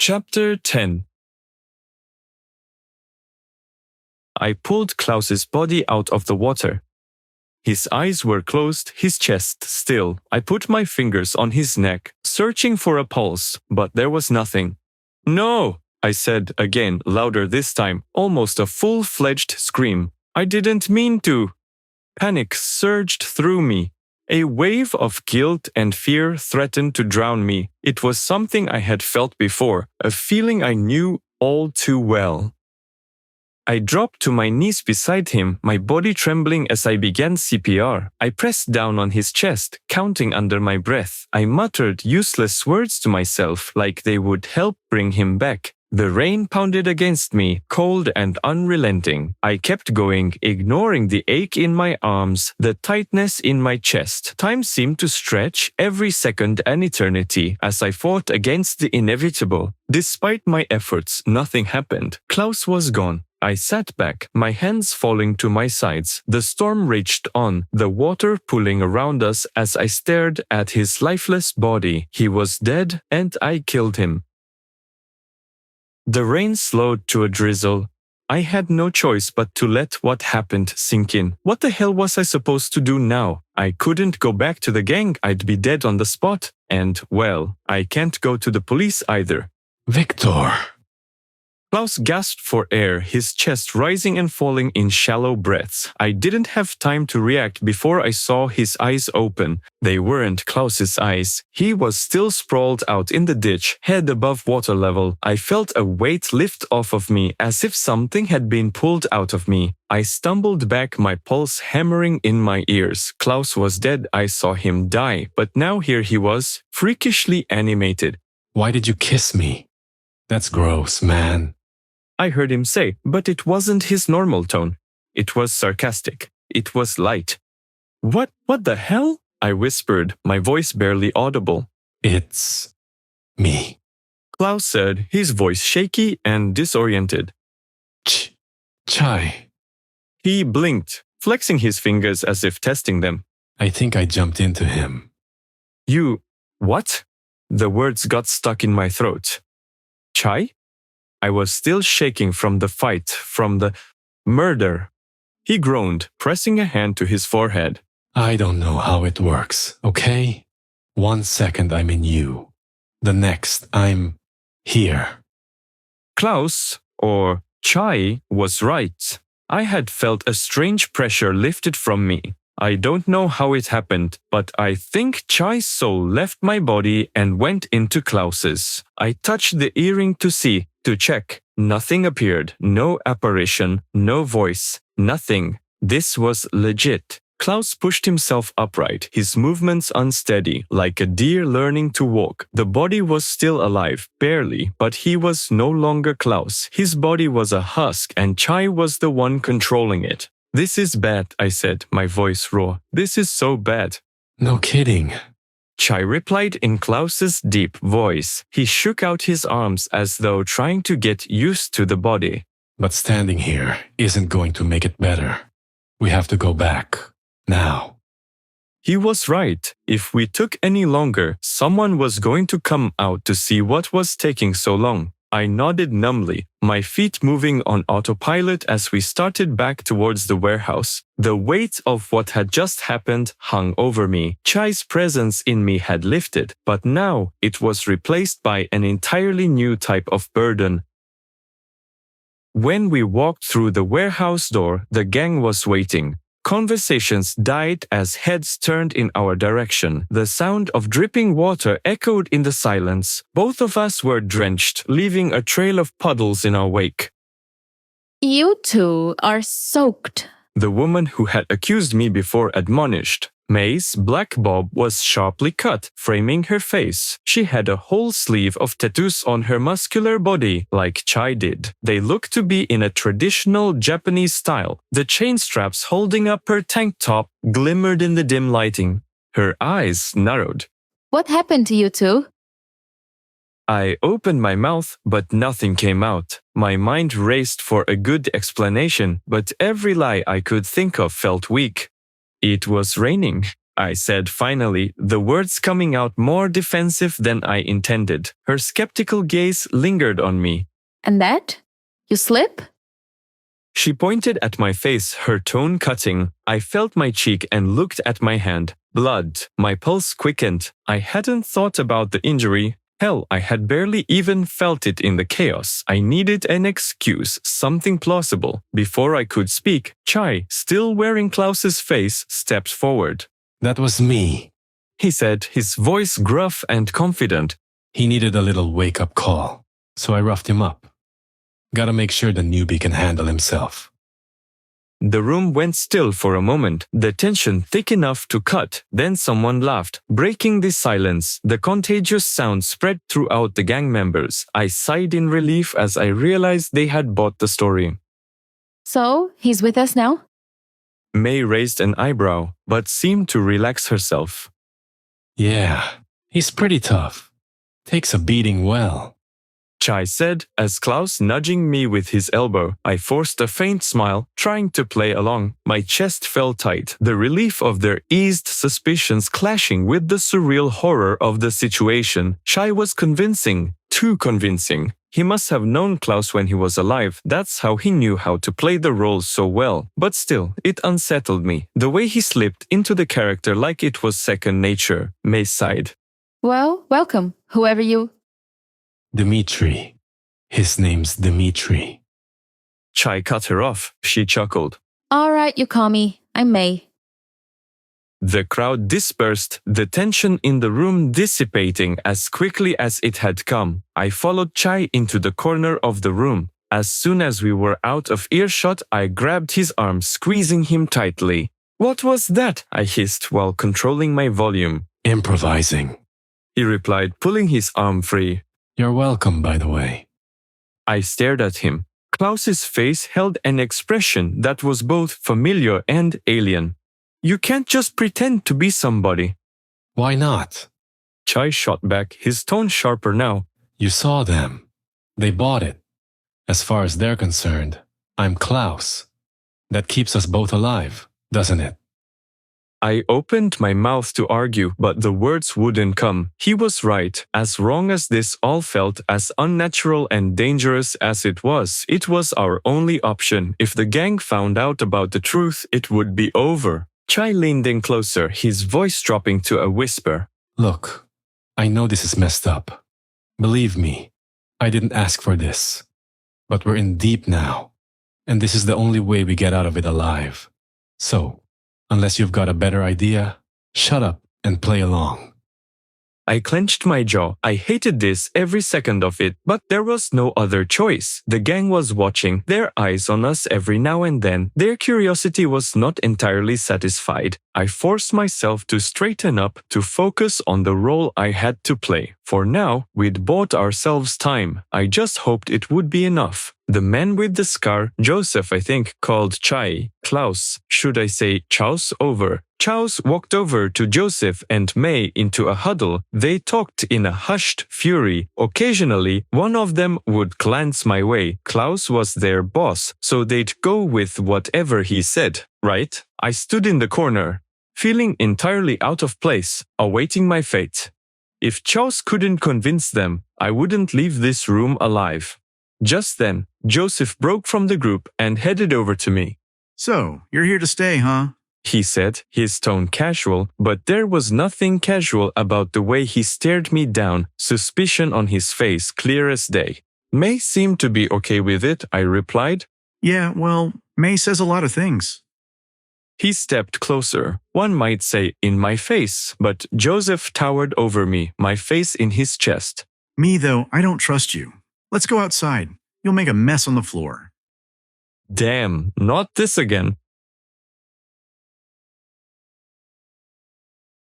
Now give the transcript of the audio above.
Chapter 10. I pulled Klaus's body out of the water. His eyes were closed, his chest still. I put my fingers on his neck, searching for a pulse, but there was nothing. "No!" I said again, louder this time, almost a full-fledged scream. "I didn't mean to." Panic surged through me. A wave of guilt and fear threatened to drown me. It was something I had felt before, a feeling I knew all too well. I dropped to my knees beside him, my body trembling as I began CPR. I pressed down on his chest, counting under my breath. I muttered useless words to myself, like they would help bring him back. The rain pounded against me, cold and unrelenting. I kept going, ignoring the ache in my arms, the tightness in my chest. Time seemed to stretch, every second an eternity, as I fought against the inevitable. Despite my efforts, nothing happened. Klaus was gone. I sat back, my hands falling to my sides. The storm raged on, the water pulling around us as I stared at his lifeless body. He was dead, and I killed him. The rain slowed to a drizzle. I had no choice but to let what happened sink in. What the hell was I supposed to do now? I couldn't go back to the gang, I'd be dead on the spot. And, well, I can't go to the police either. Viktor! Klaus gasped for air, his chest rising and falling in shallow breaths. I didn't have time to react before I saw his eyes open. They weren't Klaus's eyes. He was still sprawled out in the ditch, head above water level. I felt a weight lift off of me, as if something had been pulled out of me. I stumbled back, my pulse hammering in my ears. Klaus was dead, I saw him die, but now here he was, freakishly animated. Why did you kiss me? That's gross, man. I heard him say, but it wasn't his normal tone. It was sarcastic. It was light. What the hell? I whispered, my voice barely audible. It's me. Klaus said, his voice shaky and disoriented. Chai. He blinked, flexing his fingers as if testing them. I think I jumped into him. You... what? The words got stuck in my throat. Chai? I was still shaking from the fight, from the murder. He groaned, pressing a hand to his forehead. I don't know how it works, okay? 1 second I'm in you. The next I'm here. Klaus, or Chai, was right. I had felt a strange pressure lifted from me. I don't know how it happened, but I think Chai's soul left my body and went into Klaus's. I touched the earring to see, to check. Nothing appeared, no apparition, no voice, nothing. This was legit. Klaus pushed himself upright, his movements unsteady, like a deer learning to walk. The body was still alive, barely, but he was no longer Klaus. His body was a husk and Chai was the one controlling it. "This is bad," I said, my voice raw. "This is so bad." No kidding. Chai replied in Klaus's deep voice. He shook out his arms as though trying to get used to the body. But standing here isn't going to make it better. We have to go back. Now. He was right. If we took any longer, someone was going to come out to see what was taking so long. I nodded numbly, my feet moving on autopilot as we started back towards the warehouse. The weight of what had just happened hung over me. Chai's presence in me had lifted, but now it was replaced by an entirely new type of burden. When we walked through the warehouse door, the gang was waiting. Conversations died as heads turned in our direction. The sound of dripping water echoed in the silence. Both of us were drenched, leaving a trail of puddles in our wake. You two are soaked. The woman who had accused me before admonished. May's black bob was sharply cut, framing her face. She had a whole sleeve of tattoos on her muscular body, like Chai did. They looked to be in a traditional Japanese style. The chain straps holding up her tank top glimmered in the dim lighting. Her eyes narrowed. What happened to you two? I opened my mouth, but nothing came out. My mind raced for a good explanation, but every lie I could think of felt weak. It was raining. I said finally, the words coming out more defensive than I intended. Her skeptical gaze lingered on me. And that? You slip? She pointed at my face, her tone cutting. I felt my cheek and looked at my hand. Blood. My pulse quickened. I hadn't thought about the injury. Hell, I had barely even felt it in the chaos. I needed an excuse, something plausible. Before I could speak, Chai, still wearing Klaus's face, stepped forward. That was me. He said, his voice gruff and confident. He needed a little wake-up call, so I roughed him up. Gotta make sure the newbie can handle himself. The room went still for a moment, the tension thick enough to cut. Then someone laughed, breaking the silence. The contagious sound spread throughout the gang members. I sighed in relief as I realized they had bought the story. So, he's with us now? May raised an eyebrow, but seemed to relax herself. Yeah, he's pretty tough. Takes a beating well. Chai said, as Klaus nudging me with his elbow. I forced a faint smile, trying to play along. My chest felt tight, the relief of their eased suspicions clashing with the surreal horror of the situation. Chai was convincing, too convincing. He must have known Klaus when he was alive. That's how he knew how to play the role so well. But still, it unsettled me. The way he slipped into the character like it was second nature. May sighed. Well, welcome, whoever you... Dmitri. His name's Dmitri. Chai cut her off. She chuckled. All right, you call me. I'm May. The crowd dispersed, the tension in the room dissipating as quickly as it had come. I followed Chai into the corner of the room. As soon as we were out of earshot, I grabbed his arm, squeezing him tightly. What was that? I hissed while controlling my volume. Improvising. He replied, pulling his arm free. You're welcome, by the way. I stared at him. Klaus's face held an expression that was both familiar and alien. You can't just pretend to be somebody. Why not? Chai shot back, his tone sharper now. You saw them. They bought it. As far as they're concerned, I'm Klaus. That keeps us both alive, doesn't it? I opened my mouth to argue, but the words wouldn't come. He was right. As wrong as this all felt, as unnatural and dangerous as it was our only option. If the gang found out about the truth, it would be over. Chai leaned in closer, his voice dropping to a whisper. Look, I know this is messed up. Believe me, I didn't ask for this. But we're in deep now, and this is the only way we get out of it alive. So, unless you've got a better idea, shut up and play along. I clenched my jaw. I hated this, every second of it, but there was no other choice. The gang was watching, their eyes on us every now and then. Their curiosity was not entirely satisfied. I forced myself to straighten up, to focus on the role I had to play. For now, we'd bought ourselves time. I just hoped it would be enough. The man with the scar, Joseph, I think, called Chai. Klaus, should I say Chaus over. Chaus walked over to Joseph and May into a huddle. They talked in a hushed fury. Occasionally, one of them would glance my way. Klaus was their boss, so they'd go with whatever he said, right? I stood in the corner, feeling entirely out of place, awaiting my fate. If Chaus couldn't convince them, I wouldn't leave this room alive. Just then, Joseph broke from the group and headed over to me. So, you're here to stay, huh? He said, his tone casual, but there was nothing casual about the way he stared me down, suspicion on his face clear as day. May seemed to be okay with it, I replied. Yeah, well, May says a lot of things. He stepped closer, one might say in my face, but Joseph towered over me, my face in his chest. Me, though, I don't trust you. Let's go outside. You'll make a mess on the floor. Damn, not this again.